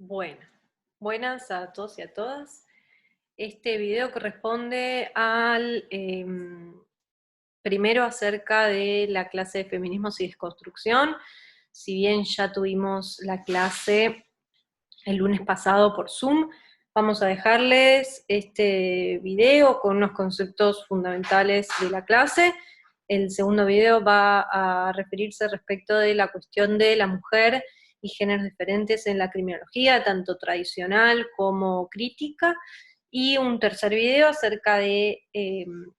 Bueno, buenas a todos y a todas. Este video corresponde al primero acerca de la clase de feminismos y desconstrucción. Si bien ya tuvimos la clase el lunes pasado por Zoom, vamos a dejarles este video con unos conceptos fundamentales de la clase. El segundo video va a referirse respecto de la cuestión de la mujer y géneros diferentes en la criminología, tanto tradicional como crítica, y un tercer video acerca de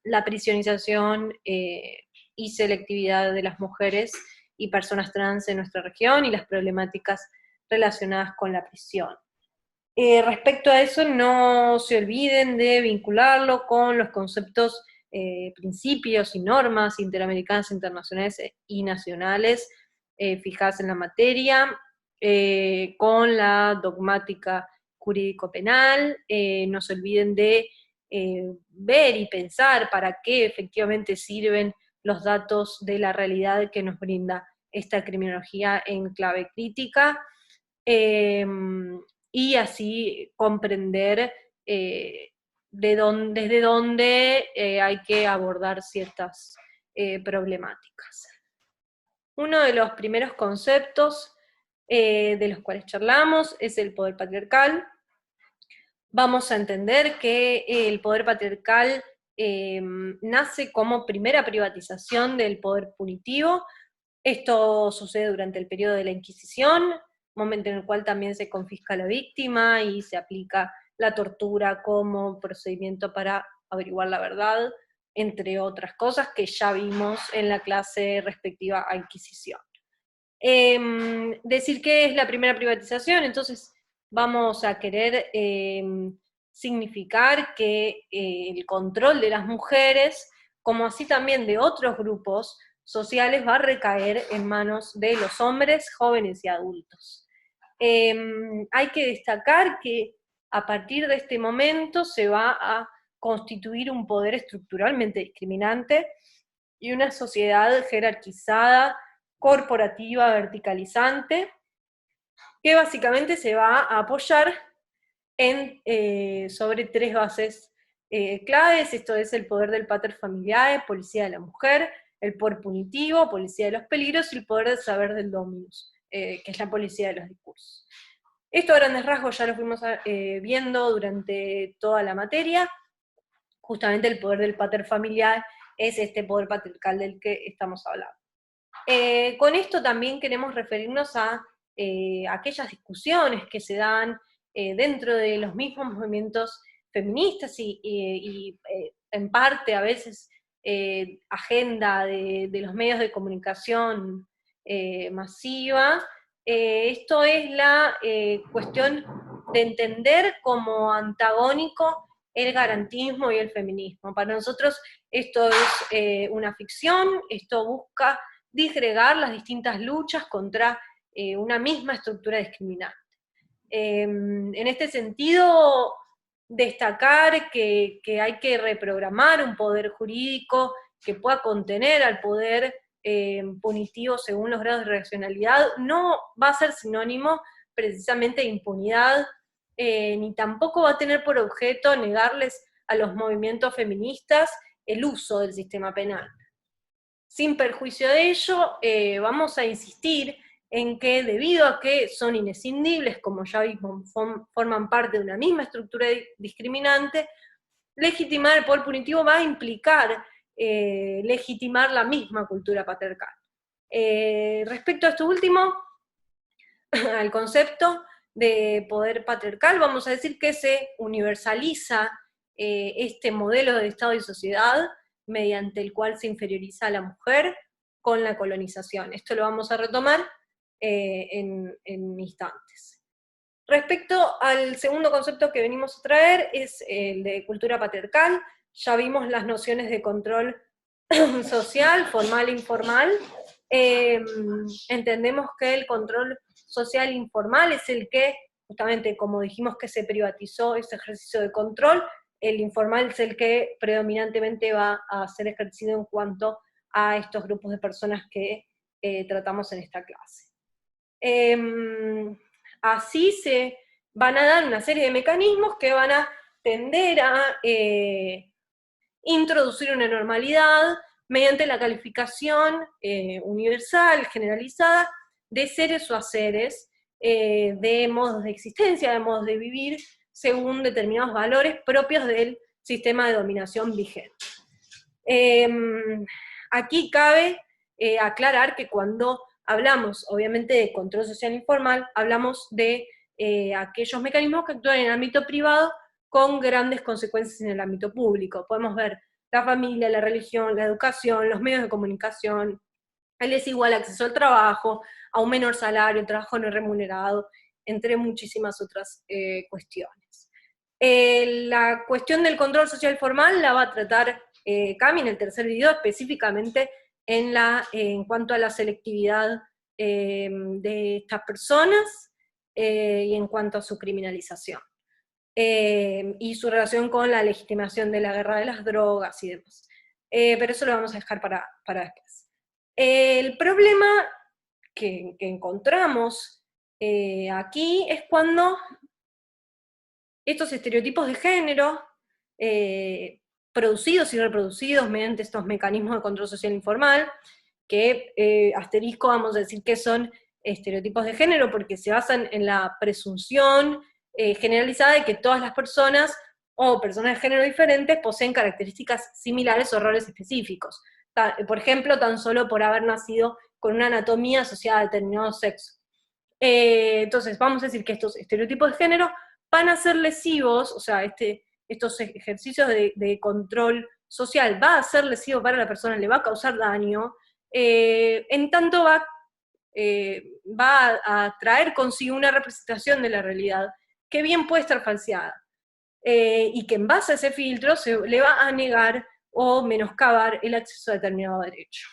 la prisionización y selectividad de las mujeres y personas trans en nuestra región y las problemáticas relacionadas con la prisión. Respecto a eso, no se olviden de vincularlo con los conceptos, principios y normas interamericanas, internacionales y nacionales fijadas en la materia, con la dogmática jurídico-penal. No se olviden de ver y pensar para qué efectivamente sirven los datos de la realidad que nos brinda esta criminología en clave crítica. Y así comprender desde dónde hay que abordar ciertas problemáticas. Uno de los primeros conceptos de los cuales charlamos es el poder patriarcal. Vamos a entender que el poder patriarcal nace como primera privatización del poder punitivo. Esto sucede durante el periodo de la Inquisición, momento en el cual también se confisca a la víctima y se aplica la tortura como procedimiento para averiguar la verdad, entre otras cosas que ya vimos en la clase respectiva a Inquisición. Decir que es la primera privatización, entonces vamos a querer significar que el control de las mujeres, como así también de otros grupos sociales, va a recaer en manos de los hombres, jóvenes y adultos. Hay que destacar que a partir de este momento se va a constituir un poder estructuralmente discriminante y una sociedad jerarquizada, corporativa, verticalizante, que básicamente se va a apoyar sobre tres bases claves. Esto es el poder del pater familiae, policía de la mujer; el poder punitivo, policía de los peligros; y el poder del saber del dominus, que es la policía de los discursos. Esto a grandes rasgos ya lo fuimos viendo durante toda la materia. Justamente el poder del pater familiae es este poder patriarcal del que estamos hablando. Con esto también queremos referirnos a aquellas discusiones que se dan dentro de los mismos movimientos feministas y en parte a veces agenda de los medios de comunicación masiva. Esto es la cuestión de entender como antagónico el garantismo y el feminismo. Para nosotros esto es una ficción, esto busca disgregar las distintas luchas contra una misma estructura discriminante. En este sentido, destacar que hay que reprogramar un poder jurídico que pueda contener al poder punitivo según los grados de reaccionalidad, no va a ser sinónimo precisamente de impunidad, ni tampoco va a tener por objeto negarles a los movimientos feministas el uso del sistema penal. Sin perjuicio de ello, vamos a insistir en que debido a que son inescindibles, como ya vimos, forman parte de una misma estructura discriminante, legitimar el poder punitivo va a implicar legitimar la misma cultura patriarcal. Respecto a esto último, al concepto de poder patriarcal, vamos a decir que se universaliza este modelo de Estado y sociedad mediante el cual se inferioriza a la mujer con la colonización. Esto lo vamos a retomar en instantes. Respecto al segundo concepto que venimos a traer, es el de cultura patriarcal. Ya vimos las nociones de control social, formal e informal. Entendemos que el control social informal es el que, justamente como dijimos que se privatizó ese ejercicio de control, el informal es el que predominantemente va a ser ejercido en cuanto a estos grupos de personas que tratamos en esta clase. Así se van a dar una serie de mecanismos que van a tender a introducir una normalidad mediante la calificación universal, generalizada, de seres o haceres, de modos de existencia, de modos de vivir, según determinados valores propios del sistema de dominación vigente. Aquí cabe aclarar que cuando hablamos, obviamente, de control social informal, hablamos de aquellos mecanismos que actúan en el ámbito privado con grandes consecuencias en el ámbito público. Podemos ver la familia, la religión, la educación, los medios de comunicación, el desigual acceso al trabajo, a un menor salario, trabajo no remunerado, entre muchísimas otras cuestiones. La cuestión del control social formal la va a tratar Cami en el tercer video, específicamente en cuanto a la selectividad de estas personas y en cuanto a su criminalización. Y su relación con la legitimación de la guerra de las drogas y demás. Pero eso lo vamos a dejar para después. El problema que encontramos aquí es cuando estos estereotipos de género, producidos y reproducidos mediante estos mecanismos de control social informal, que asterisco vamos a decir que son estereotipos de género porque se basan en la presunción generalizada de que todas las personas o personas de género diferentes poseen características similares o roles específicos. Por ejemplo, tan solo por haber nacido con una anatomía asociada a determinado sexo. Entonces, vamos a decir que estos estereotipos de género van a ser lesivos, o sea, estos ejercicios de control social va a ser lesivo para la persona, le va a causar daño, en tanto va a traer consigo una representación de la realidad que bien puede estar falseada, y que en base a ese filtro se le va a negar o menoscabar el acceso a determinado derecho.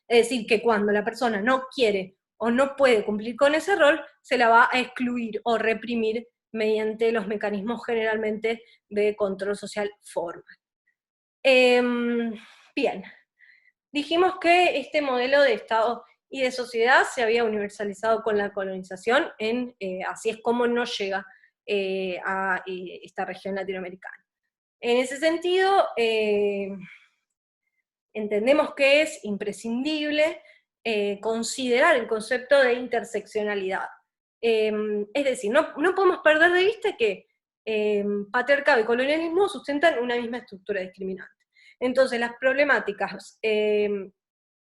Es decir, que cuando la persona no quiere o no puede cumplir con ese rol, se la va a excluir o reprimir mediante los mecanismos generalmente de control social formal. Bien, dijimos que este modelo de Estado y de sociedad se había universalizado con la colonización, así es como nos llega a esta región latinoamericana. En ese sentido, entendemos que es imprescindible considerar el concepto de interseccionalidad. Es decir, no podemos perder de vista que patriarcado y colonialismo sustentan una misma estructura discriminante. Entonces, las problemáticas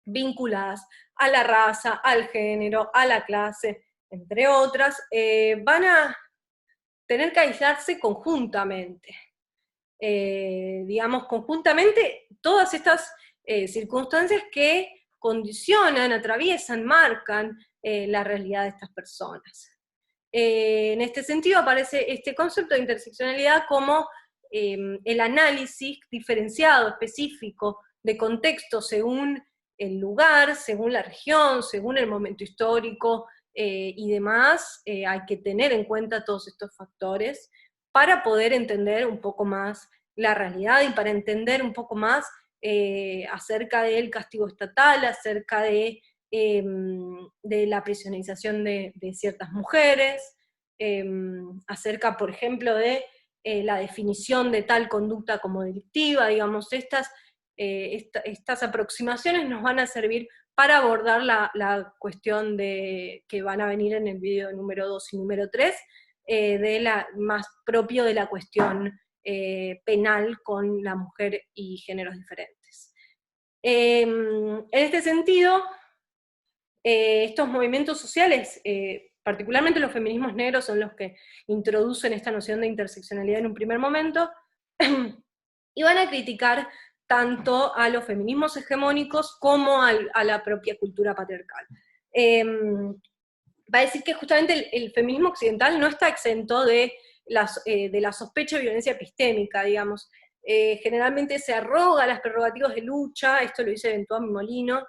vinculadas a la raza, al género, a la clase, entre otras, van a tener que aislarse conjuntamente. Digamos, conjuntamente, todas estas circunstancias que condicionan, atraviesan, marcan la realidad de estas personas. En este sentido aparece este concepto de interseccionalidad como el análisis diferenciado, específico, de contexto según el lugar, según la región, según el momento histórico y demás. Hay que tener en cuenta todos estos factores para poder entender un poco más la realidad y para entender un poco más acerca del castigo estatal, acerca de la prisionerización de ciertas mujeres, acerca, por ejemplo, de la definición de tal conducta como delictiva. Digamos, estas aproximaciones nos van a servir para abordar la cuestión que van a venir en el video número 2 y número 3, más propio de la cuestión penal con la mujer y géneros diferentes. En este sentido, estos movimientos sociales, particularmente los feminismos negros, son los que introducen esta noción de interseccionalidad en un primer momento, y van a criticar tanto a los feminismos hegemónicos como a la propia cultura patriarcal. Va a decir que justamente el feminismo occidental no está exento de la sospecha de violencia epistémica, digamos. Generalmente se arroga las prerrogativas de lucha, esto lo dice Ventura Molino,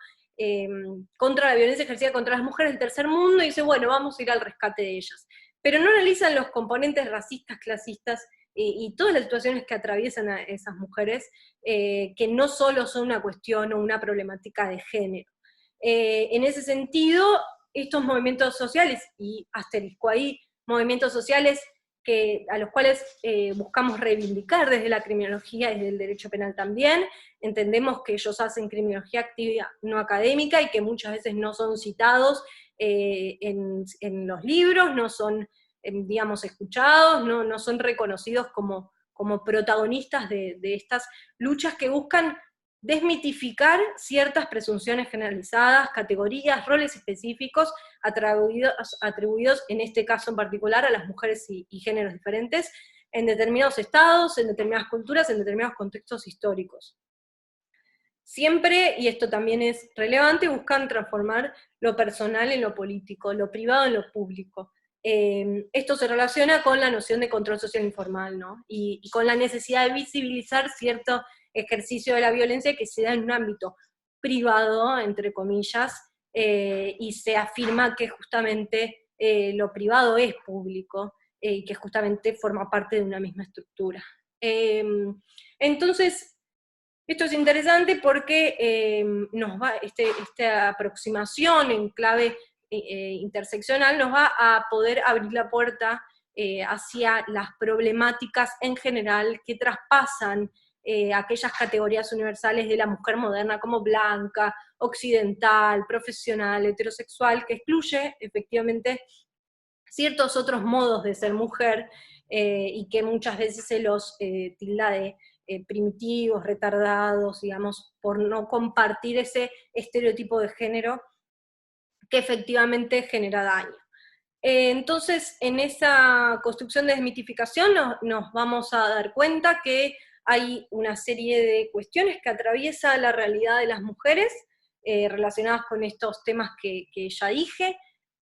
contra la violencia ejercida contra las mujeres del tercer mundo, y dice, bueno, vamos a ir al rescate de ellas. Pero no analizan los componentes racistas, clasistas, y todas las situaciones que atraviesan a esas mujeres, que no solo son una cuestión o una problemática de género. En ese sentido, estos movimientos sociales, y asterisco ahí, movimientos sociales a los cuales buscamos reivindicar desde la criminología y desde el derecho penal también. Entendemos que ellos hacen criminología activa, no académica, y que muchas veces no son citados en los libros, no son, digamos, escuchados, no son reconocidos como protagonistas de estas luchas que buscan desmitificar ciertas presunciones generalizadas, categorías, roles específicos atribuidos en este caso en particular a las mujeres y géneros diferentes en determinados estados, en determinadas culturas, en determinados contextos históricos. Siempre, y esto también es relevante, buscan transformar lo personal en lo político, lo privado en lo público. Esto se relaciona con la noción de control social informal, ¿no? Y con la necesidad de visibilizar cierto ejercicio de la violencia que se da en un ámbito privado, entre comillas, y se afirma que justamente lo privado es público, y que justamente forma parte de una misma estructura. Entonces, esto es interesante porque nos va, esta aproximación en clave interseccional nos va a poder abrir la puerta hacia las problemáticas en general que traspasan aquellas categorías universales de la mujer moderna como blanca, occidental, profesional, heterosexual, que excluye efectivamente ciertos otros modos de ser mujer y que muchas veces se los tilda de primitivos, retardados, digamos, por no compartir ese estereotipo de género que efectivamente genera daño. Entonces, en esa construcción de desmitificación nos vamos a dar cuenta que hay una serie de cuestiones que atraviesa la realidad de las mujeres relacionadas con estos temas que ya dije,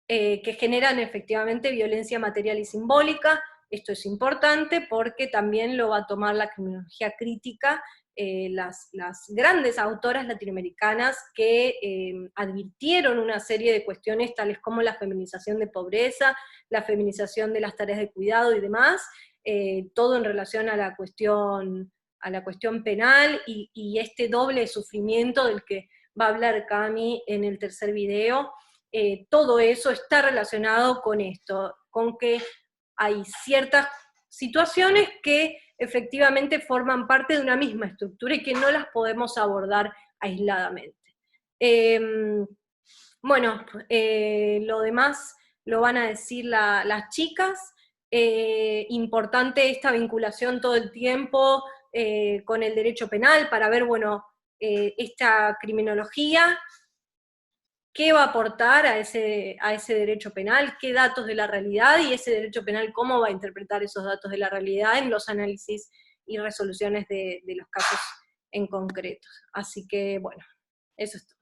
que generan efectivamente violencia material y simbólica. Esto es importante porque también lo va a tomar la criminología crítica, las grandes autoras latinoamericanas que advirtieron una serie de cuestiones tales como la feminización de pobreza, la feminización de las tareas de cuidado y demás, todo en relación a la cuestión penal y este doble sufrimiento del que va a hablar Cami en el tercer video. Todo eso está relacionado con esto, con que hay ciertas situaciones que efectivamente forman parte de una misma estructura y que no las podemos abordar aisladamente. Bueno, lo demás lo van a decir las chicas. Importante esta vinculación todo el tiempo con el derecho penal para ver, bueno, esta criminología, qué va a aportar a ese derecho penal, qué datos de la realidad, y ese derecho penal cómo va a interpretar esos datos de la realidad en los análisis y resoluciones de los casos en concreto. Así que, bueno, eso es todo.